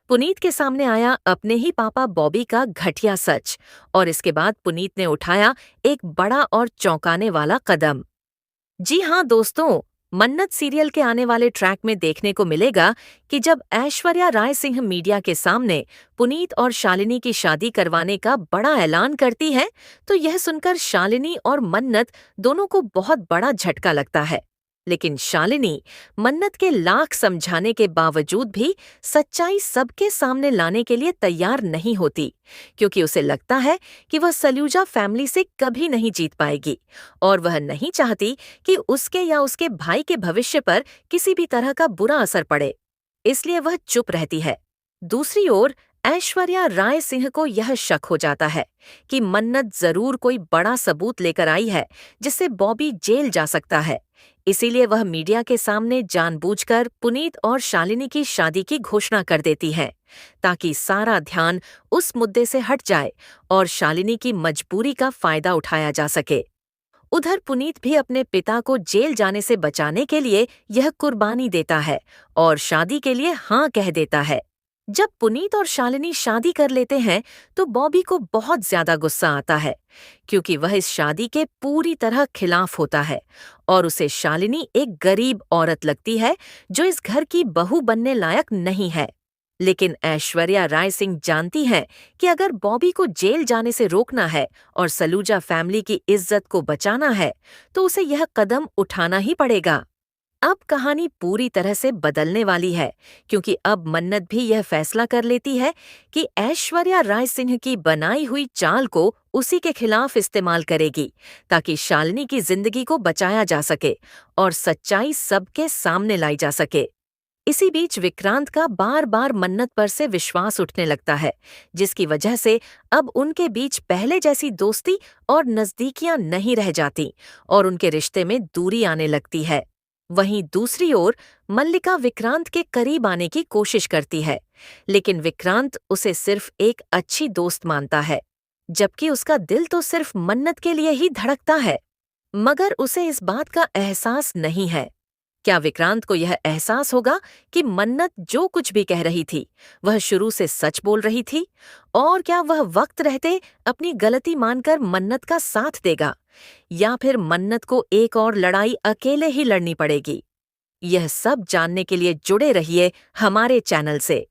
पुनीत के सामने आया अपने ही पापा बॉबी का घटिया सच। और इसके बाद पुनीत ने उठाया एक बड़ा और चौंकाने वाला कदम। जी हाँ दोस्तों, मन्नत सीरियल के आने वाले ट्रैक में देखने को मिलेगा कि जब ऐश्वर्या राय सिंह मीडिया के सामने पुनीत और शालिनी की शादी करवाने का बड़ा ऐलान करती है, तो यह सुनकर शालिनी और मन्नत दोनों को बहुत बड़ा झटका लगता है। लेकिन शालिनी मन्नत के लाख समझाने के बावजूद भी सच्चाई सबके सामने लाने के लिए तैयार नहीं होती, क्योंकि उसे लगता है कि वह सलूजा फैमिली से कभी नहीं जीत पाएगी और वह नहीं चाहती कि उसके या उसके भाई के भविष्य पर किसी भी तरह का बुरा असर पड़े। इसलिए वह चुप रहती है। दूसरी ओर ऐश्वर्या राय सिंह को यह शक हो जाता है कि मन्नत जरूर कोई बड़ा सबूत लेकर आई है जिससे बॉबी जेल जा सकता है। इसीलिए वह मीडिया के सामने जानबूझकर पुनीत और शालिनी की शादी की घोषणा कर देती है, ताकि सारा ध्यान उस मुद्दे से हट जाए और शालिनी की मजबूरी का फायदा उठाया जा सके। उधर पुनीत भी अपने पिता को जेल जाने से बचाने के लिए यह कुर्बानी देता है और शादी के लिए हाँ कह देता है। जब पुनीत और शालिनी शादी कर लेते हैं तो बॉबी को बहुत ज्यादा गुस्सा आता है, क्योंकि वह इस शादी के पूरी तरह खिलाफ होता है और उसे शालिनी एक गरीब औरत लगती है जो इस घर की बहू बनने लायक नहीं है। लेकिन ऐश्वर्या राय सिंह जानती है कि अगर बॉबी को जेल जाने से रोकना है और सलूजा फैमिली की इज्जत को बचाना है, तो उसे यह कदम उठाना ही पड़ेगा। अब कहानी पूरी तरह से बदलने वाली है, क्योंकि अब मन्नत भी यह फैसला कर लेती है कि ऐश्वर्या राय सिंह की बनाई हुई चाल को उसी के खिलाफ इस्तेमाल करेगी, ताकि शालिनी की जिंदगी को बचाया जा सके और सच्चाई सबके सामने लाई जा सके। इसी बीच विक्रांत का बार बार मन्नत पर से विश्वास उठने लगता है, जिसकी वजह से अब उनके बीच पहले जैसी दोस्ती और नजदीकियां नहीं रह जाती और उनके रिश्ते में दूरी आने लगती है। वहीं दूसरी ओर मल्लिका विक्रांत के करीब आने की कोशिश करती है, लेकिन विक्रांत उसे सिर्फ एक अच्छी दोस्त मानता है, जबकि उसका दिल तो सिर्फ मन्नत के लिए ही धड़कता है। मगर उसे इस बात का एहसास नहीं है। क्या विक्रांत को यह एहसास होगा कि मन्नत जो कुछ भी कह रही थी वह शुरू से सच बोल रही थी? और क्या वह वक्त रहते अपनी गलती मानकर मन्नत का साथ देगा, या फिर मन्नत को एक और लड़ाई अकेले ही लड़नी पड़ेगी? यह सब जानने के लिए जुड़े रहिए हमारे चैनल से।